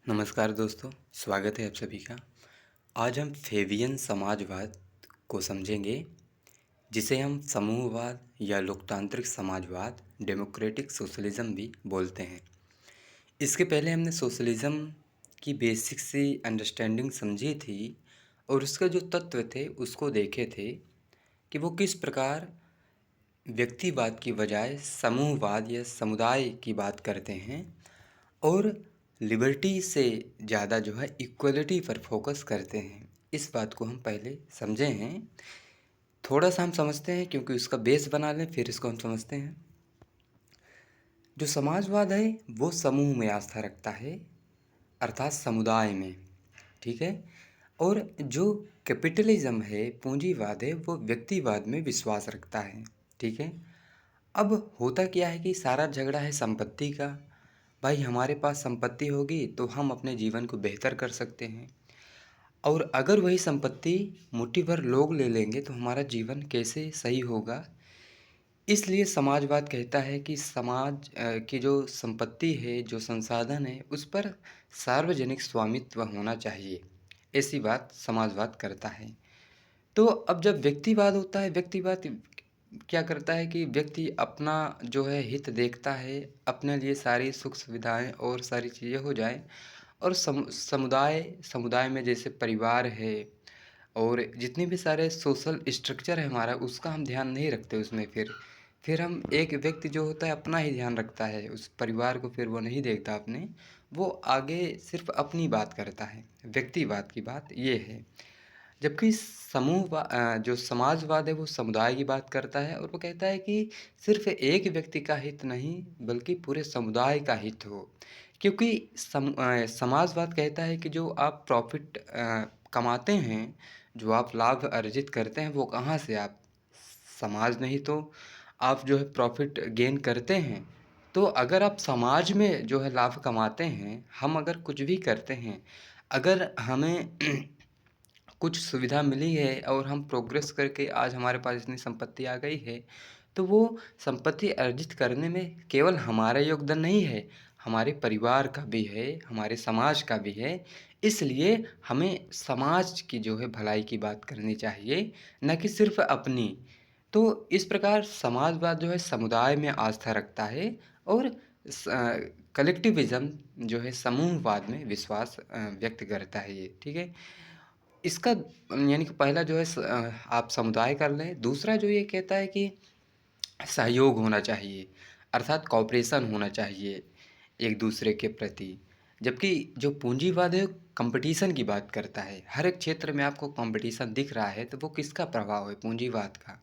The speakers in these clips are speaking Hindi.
नमस्कार दोस्तों, स्वागत है आप सभी का। आज हम फेबियन समाजवाद को समझेंगे, जिसे हम समूहवाद या लोकतांत्रिक समाजवाद डेमोक्रेटिक सोशलिज्म भी बोलते हैं। इसके पहले हमने सोशलिज्म की बेसिक सी अंडरस्टैंडिंग समझी थी और उसके जो तत्व थे उसको देखे थे कि वो किस प्रकार व्यक्तिवाद की बजाय समूहवाद या समुदाय की बात करते हैं और लिबर्टी से ज़्यादा जो है इक्वलिटी पर फोकस करते हैं। इस बात को हम पहले समझे हैं। थोड़ा सा हम समझते हैं क्योंकि उसका बेस बना लें, फिर इसको हम समझते हैं। जो समाजवाद है वो समूह में आस्था रखता है, अर्थात समुदाय में। ठीक है। और जो कैपिटलिज्म है, पूंजीवाद है, वो व्यक्तिवाद में विश्वास रखता है। ठीक है। अब होता क्या है कि सारा झगड़ा है संपत्ति का। भाई, हमारे पास संपत्ति होगी तो हम अपने जीवन को बेहतर कर सकते हैं, और अगर वही संपत्ति मुट्ठी भर लोग ले लेंगे तो हमारा जीवन कैसे सही होगा। इसलिए समाजवाद कहता है कि समाज की जो संपत्ति है, जो संसाधन है, उस पर सार्वजनिक स्वामित्व होना चाहिए। ऐसी बात समाजवाद करता है। तो अब जब व्यक्तिवाद होता है, व्यक्तिवाद क्या करता है कि व्यक्ति अपना जो है हित देखता है, अपने लिए सारी सुख सुविधाएं और सारी चीज़ें हो जाए, और समुदाय समुदाय में जैसे परिवार है और जितने भी सारे सोशल स्ट्रक्चर है हमारा, उसका हम ध्यान नहीं रखते उसमें। फिर हम एक व्यक्ति जो होता है अपना ही ध्यान रखता है, उस परिवार को फिर वो नहीं देखता अपने, वो आगे सिर्फ अपनी बात करता है। व्यक्तिवाद की बात ये है। जबकि जो समाजवाद है वो समुदाय की बात करता है, और वो कहता है कि सिर्फ एक व्यक्ति का हित नहीं बल्कि पूरे समुदाय का हित हो। क्योंकि समाजवाद कहता है कि जो आप प्रॉफिट कमाते हैं, जो आप लाभ अर्जित करते हैं, वो कहाँ से आप समाज नहीं तो आप जो है प्रॉफिट गेन करते हैं। तो अगर आप समाज में जो है लाभ कमाते हैं, हम अगर कुछ भी करते हैं, अगर हमें कुछ सुविधा मिली है और हम प्रोग्रेस करके आज हमारे पास इतनी संपत्ति आ गई है, तो वो संपत्ति अर्जित करने में केवल हमारा योगदान नहीं है, हमारे परिवार का भी है, हमारे समाज का भी है। इसलिए हमें समाज की जो है भलाई की बात करनी चाहिए, न कि सिर्फ अपनी। तो इस प्रकार समाजवाद जो है समुदाय में आस्था रखता है, और कलेक्टिविज्म जो है समूहवाद में विश्वास व्यक्त करता है ये। ठीक है। इसका यानी कि पहला जो है आप समुदाय कर लें। दूसरा जो ये कहता है कि सहयोग होना चाहिए, अर्थात कॉपरेशन होना चाहिए एक दूसरे के प्रति। जबकि जो पूंजीवाद है कंपटीशन की बात करता है। हर एक क्षेत्र में आपको कंपटीशन दिख रहा है, तो वो किसका प्रभाव है? पूंजीवाद का।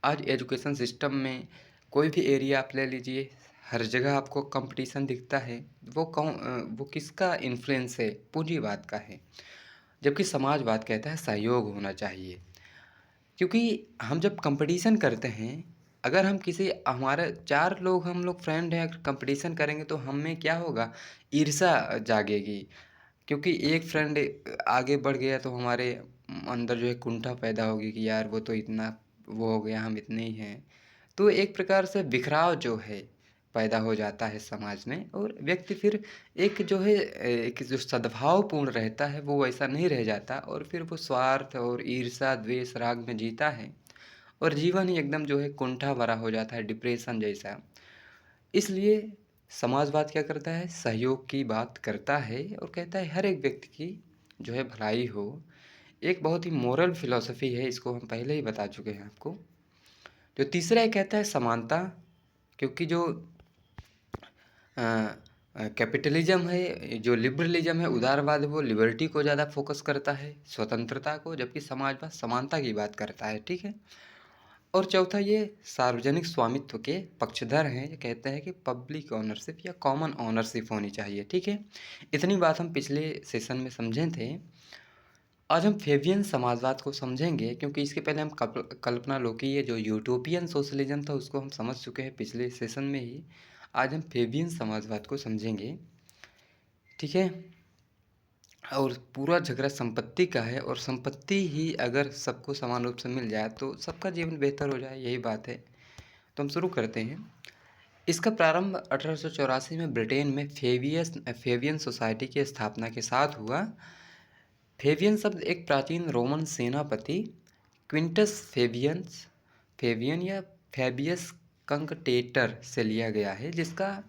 आज एजुकेशन सिस्टम में कोई भी एरिया आप ले लीजिए, हर जगह आपको कंपटीशन दिखता है। वो किसका इन्फ्लुएंस है? पूंजीवाद का है। जबकि समाजवाद कहता है सहयोग होना चाहिए। क्योंकि हम जब कंपटीशन करते हैं, अगर हम किसी हमारे 4 लोग हम लोग फ्रेंड हैं, अगर कंपटीशन करेंगे तो हम में क्या होगा? ईर्ष्या जागेगी। क्योंकि एक फ्रेंड आगे बढ़ गया तो हमारे अंदर जो है कुंठा पैदा होगी कि यार वो तो इतना वो हो गया, हम इतने ही हैं। तो एक प्रकार से बिखराव जो है पैदा हो जाता है समाज में, और व्यक्ति फिर एक जो है एक जो सद्भावपूर्ण रहता है वो वैसा नहीं रह जाता, और फिर वो स्वार्थ और ईर्ष्या द्वेष राग में जीता है, और जीवन ही एकदम जो है कुंठा भरा हो जाता है, डिप्रेशन जैसा। इसलिए समाजवाद क्या करता है? सहयोग की बात करता है और कहता है हर एक व्यक्ति की जो है भलाई हो। एक बहुत ही मोरल फिलॉसफी है, इसको हम पहले ही बता चुके हैं आपको। जो तीसरा ये कहता है समानता। क्योंकि जो कैपिटलिज्म है, जो लिबरलिज्म है, उदारवाद है, वो लिबर्टी को ज़्यादा फोकस करता है, स्वतंत्रता को, जबकि समाजवाद समानता की बात करता है। ठीक है। और चौथा ये सार्वजनिक स्वामित्व के पक्षधर हैं। ये कहते हैं कि पब्लिक ओनरशिप या कॉमन ओनरशिप होनी चाहिए। ठीक है। इतनी बात हम पिछले सेशन में समझे थे। आज हम फेबियन समाजवाद को समझेंगे, क्योंकि इसके पहले हम कल्पना लोकी जो यूटोपियन सोशलिज्म था उसको हम समझ चुके हैं पिछले सेशन में ही। आज हम फेबियन समाजवाद को समझेंगे। ठीक है। और पूरा झगड़ा संपत्ति का है, और संपत्ति ही अगर सबको समान रूप से मिल जाए तो सबका जीवन बेहतर हो जाए, यही बात है। तो हम शुरू करते हैं। इसका प्रारंभ 1884 में ब्रिटेन में फेबियन सोसाइटी की स्थापना के साथ हुआ। फेबियन शब्द एक प्राचीन रोमन सेनापति क्विंटस फेबियन या फेबियस कंकटेटर से लिया गया है, जिसका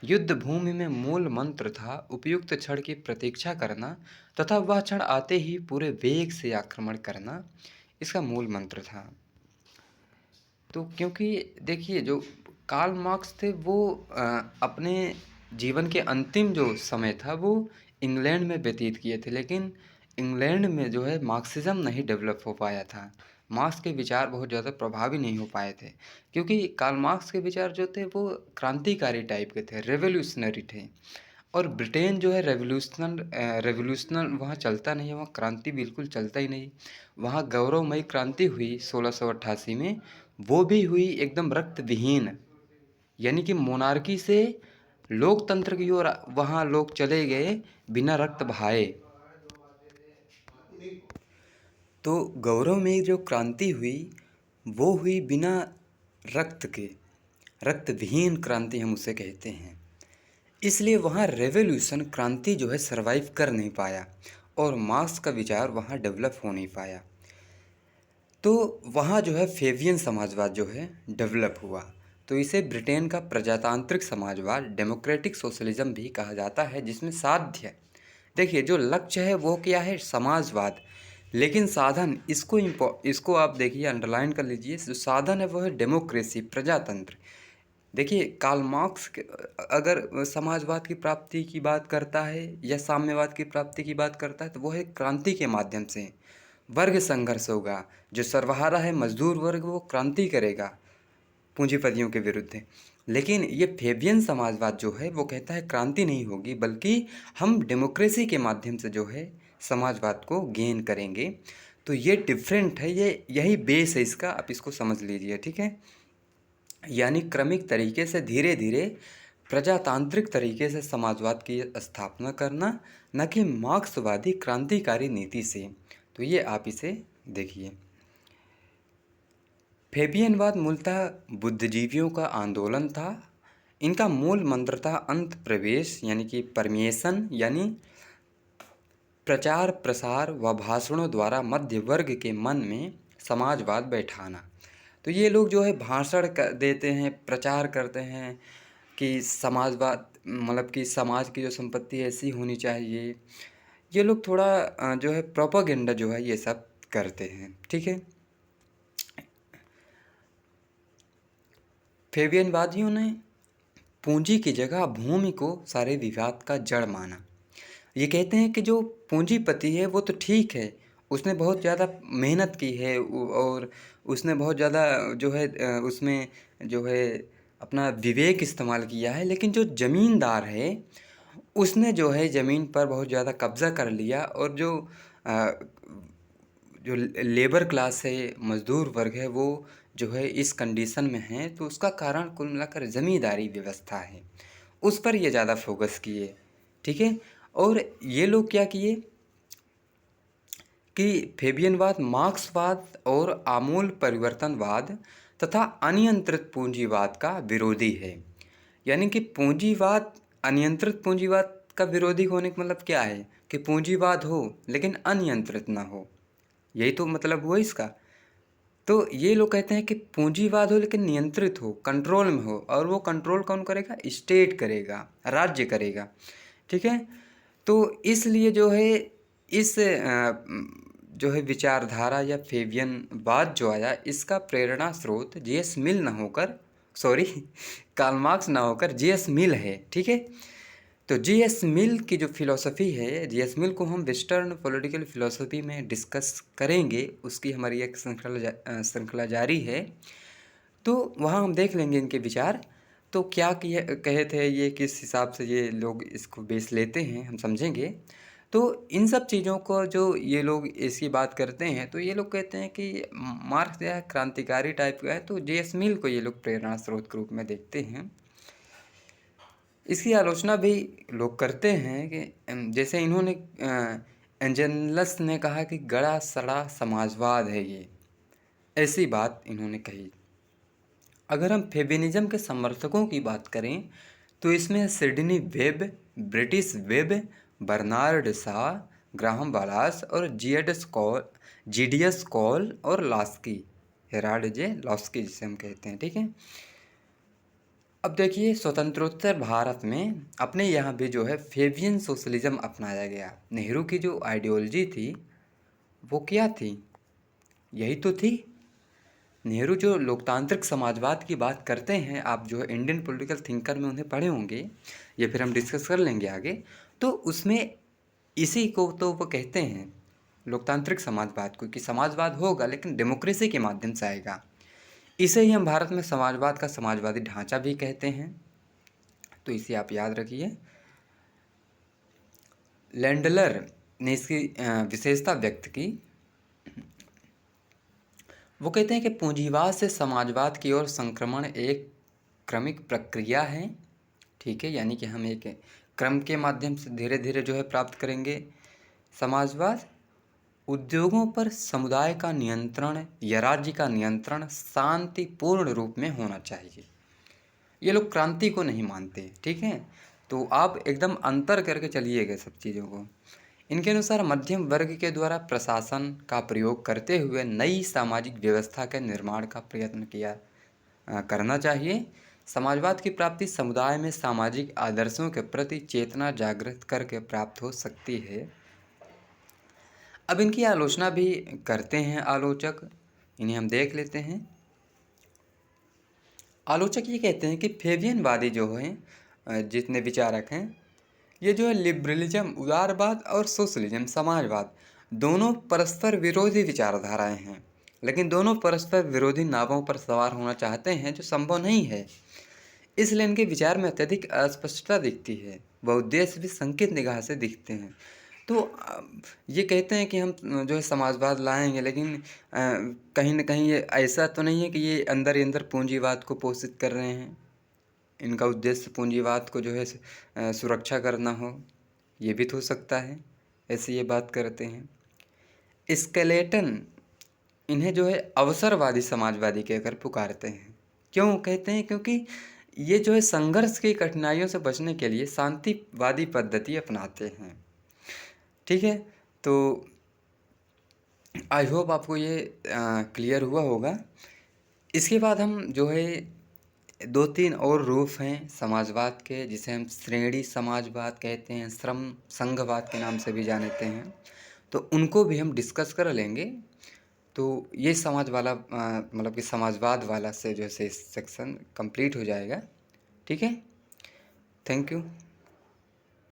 युद्ध भूमि में मूल मंत्र था उपयुक्त क्षण की प्रतीक्षा करना तथा वह क्षण आते ही पूरे वेग से आक्रमण करना। इसका मूल मंत्र था। तो क्योंकि देखिए, जो कार्ल मार्क्स थे वो अपने जीवन के अंतिम जो समय था वो इंग्लैंड में व्यतीत किए थे, लेकिन इंग्लैंड में जो है मार्क्सिज्म नहीं डेवलप हो पाया था। मार्क्स के विचार बहुत ज़्यादा प्रभावी नहीं हो पाए थे, क्योंकि कार्ल मार्क्स के विचार जो थे वो क्रांतिकारी टाइप के थे, रेवोल्यूशनरी थे। और ब्रिटेन जो है रेवोल्यूशनल वहाँ चलता नहीं है, वहाँ क्रांति बिल्कुल चलता ही नहीं। वहाँ गौरवमयी क्रांति हुई 1688 में, वो भी हुई एकदम रक्त विहीन, यानी कि मोनार्की से लोकतंत्र की ओर वहाँ लोग चले गए बिना रक्त बहाए। तो गौरव में जो क्रांति हुई वो हुई बिना रक्त के, रक्त विहीन क्रांति हम उसे कहते हैं। इसलिए वहाँ रेवोल्यूशन क्रांति जो है सरवाइव कर नहीं पाया और मार्क्स का विचार वहाँ डेवलप हो नहीं पाया। तो वहाँ जो है फेबियन समाजवाद जो है डेवलप हुआ। तो इसे ब्रिटेन का प्रजातांत्रिक समाजवाद डेमोक्रेटिक सोशलिज्म भी कहा जाता है, जिसमें साध्य, देखिए जो लक्ष्य है वो क्या है, समाजवाद, लेकिन साधन इसको आप देखिए अंडरलाइन कर लीजिए, जो साधन है वो है डेमोक्रेसी, प्रजातंत्र। देखिए कार्ल मार्क्स अगर समाजवाद की प्राप्ति की बात करता है या साम्यवाद की प्राप्ति की बात करता है तो वो है क्रांति के माध्यम से। वर्ग संघर्ष होगा, जो सर्वहारा है मजदूर वर्ग वो क्रांति करेगा पूंजीपतियों के विरुद्ध। लेकिन ये फेबियन समाजवाद जो है वो कहता है क्रांति नहीं होगी, बल्कि हम डेमोक्रेसी के माध्यम से जो है समाजवाद को गेन करेंगे। तो ये डिफरेंट है, ये यही बेस है इसका, आप इसको समझ लीजिए, ठीक है। यानी क्रमिक तरीके से धीरे धीरे प्रजातांत्रिक तरीके से समाजवाद की स्थापना करना, न कि मार्क्सवादी क्रांतिकारी नीति से। तो ये आप इसे देखिए। फेबियनवाद मूलतः बुद्धिजीवियों का आंदोलन था। इनका मूल मंत्र था अंत प्रवेश, यानी कि परमिएशन, यानी प्रचार प्रसार व भाषणों द्वारा मध्य वर्ग के मन में समाजवाद बैठाना। तो ये लोग जो है भाषण देते हैं, प्रचार करते हैं कि समाजवाद मतलब कि समाज की जो संपत्ति ऐसी होनी चाहिए। ये लोग थोड़ा जो है प्रोपागेंडा जो है ये सब करते हैं, ठीक है। फेबियनवादियों ने पूंजी की जगह भूमि को सारे विवाद का जड़ माना। ये कहते हैं कि जो पूंजीपति है वो तो ठीक है, उसने बहुत ज़्यादा मेहनत की है और उसने बहुत ज़्यादा जो है उसमें जो है अपना विवेक इस्तेमाल किया है, लेकिन जो ज़मींदार है उसने जो है ज़मीन पर बहुत ज़्यादा कब्ज़ा कर लिया, और जो लेबर क्लास है, मज़दूर वर्ग है, वो जो है इस कंडीशन में है। तो उसका कारण कुल मिलाकर ज़मींदारी व्यवस्था है, उस पर ये ज़्यादा फोकस किए, ठीक है। और ये लोग क्या किए कि फेबियनवाद मार्क्सवाद और आमूल परिवर्तनवाद तथा अनियंत्रित पूंजीवाद का विरोधी है। यानी कि पूंजीवाद, अनियंत्रित पूंजीवाद का विरोधी होने का मतलब क्या है कि पूंजीवाद हो लेकिन अनियंत्रित ना हो, यही तो मतलब हुआ इसका। तो ये लोग कहते हैं कि पूंजीवाद हो लेकिन नियंत्रित हो, कंट्रोल में हो, और वो कंट्रोल कौन करेगा, स्टेट करेगा, राज्य करेगा, ठीक है। तो इसलिए जो है इस जो है विचारधारा या फेबियनवाद जो आया, इसका प्रेरणा स्रोत जीएस मिल ना होकर, सॉरी कार्ल मार्क्स ना होकर जीएस मिल है, ठीक है। तो जीएस मिल की जो फिलॉसफी है, जीएस मिल को हम वेस्टर्न पॉलिटिकल फिलॉसफी में डिस्कस करेंगे, उसकी हमारी एक श्रृंखला जारी है। तो वहाँ हम देख लेंगे इनके विचार, तो क्या कहे थे ये, किस हिसाब से ये लोग इसको बेस लेते हैं, हम समझेंगे। तो इन सब चीज़ों को जो ये लोग इसकी बात करते हैं, तो ये लोग कहते हैं कि मार्क्स जो है क्रांतिकारी टाइप का है, तो जेएस मिल को ये लोग प्रेरणा स्रोत के रूप में देखते हैं। इसकी आलोचना भी लोग करते हैं कि जैसे इन्होंने एंजनलस ने कहा कि गड़ा सड़ा समाजवाद है ये, ऐसी बात इन्होंने कही। अगर हम फेमिनिज्म के समर्थकों की बात करें तो इसमें Sidney Webb, Beatrice Webb, Bernard Shaw, Graham Wallas और जीडीएस कॉल और लास्की, हेराल्ड जे लॉस्की जिसे हम कहते हैं। ठीक है, अब देखिए स्वतंत्रोत्तर भारत में अपने यहाँ भी जो है फेबियन सोशलिज्म अपनाया गया। नेहरू की जो आइडियोलॉजी थी वो क्या थी? यही तो थी। नेहरू जो लोकतांत्रिक समाजवाद की बात करते हैं, आप जो है इंडियन पॉलिटिकल थिंकर में उन्हें पढ़े होंगे या फिर हम डिस्कस कर लेंगे आगे, तो उसमें इसी को तो वो कहते हैं लोकतांत्रिक समाजवाद को, कि समाजवाद होगा लेकिन डेमोक्रेसी के माध्यम से आएगा। इसे ही हम भारत में समाजवाद का समाजवादी ढांचा भी कहते हैं, तो इसे आप याद रखिए। लैंडलर ने इसकी विशेषता व्यक्त की। वो कहते हैं कि पूंजीवाद से समाजवाद की ओर संक्रमण एक क्रमिक प्रक्रिया है। ठीक है, यानी कि हम एक क्रम के माध्यम से धीरे धीरे जो है प्राप्त करेंगे समाजवाद। उद्योगों पर समुदाय का नियंत्रण या राज्य का नियंत्रण शांतिपूर्ण रूप में होना चाहिए। ये लोग क्रांति को नहीं मानते। ठीक है, तो आप एकदम अंतर करके चलिएगा सब चीज़ों को। इनके अनुसार मध्यम वर्ग के द्वारा प्रशासन का प्रयोग करते हुए नई सामाजिक व्यवस्था के निर्माण का प्रयत्न करना चाहिए। समाजवाद की प्राप्ति समुदाय में सामाजिक आदर्शों के प्रति चेतना जागृत करके प्राप्त हो सकती है। अब इनकी आलोचना भी करते हैं आलोचक, इन्हें हम देख लेते हैं। आलोचक ये कहते हैं कि फेबियनवादी जो हैं, जितने विचारक हैं, ये जो है लिबरलिज्म उदारवाद और सोशलिज्म समाजवाद दोनों परस्पर विरोधी विचारधाराएं हैं, लेकिन दोनों परस्पर विरोधी नावों पर सवार होना चाहते हैं, जो संभव नहीं है। इसलिए इनके विचार में अत्यधिक अस्पष्टता दिखती है, वह उद्देश्य भी संकेत निगाह से दिखते हैं। तो ये कहते हैं कि हम जो है समाजवाद लाएंगे, लेकिन कहीं ना कहीं ये ऐसा तो नहीं है कि ये अंदर ही अंदर पूंजीवाद को पोषित कर रहे हैं। इनका उद्देश्य पूंजीवाद को जो है सुरक्षा करना हो, ये भी तो हो सकता है, ऐसे ये बात करते हैं। स्केलेटन इन्हें जो है अवसरवादी समाजवादी कहकर पुकारते हैं। क्यों कहते हैं? क्योंकि ये जो है संघर्ष की कठिनाइयों से बचने के लिए शांतिवादी पद्धति अपनाते हैं। ठीक है, तो आई होप आपको ये क्लियर हुआ होगा। इसके बाद हम जो है 2-3 और रूप हैं समाजवाद के, जिसे हम श्रेणी समाजवाद कहते हैं, श्रम संघवाद के नाम से भी जानते हैं, तो उनको भी हम डिस्कस कर लेंगे। तो ये समाज वाला मतलब कि समाजवाद वाला से जो है सेक्शन कंप्लीट हो जाएगा। ठीक है, थैंक यू।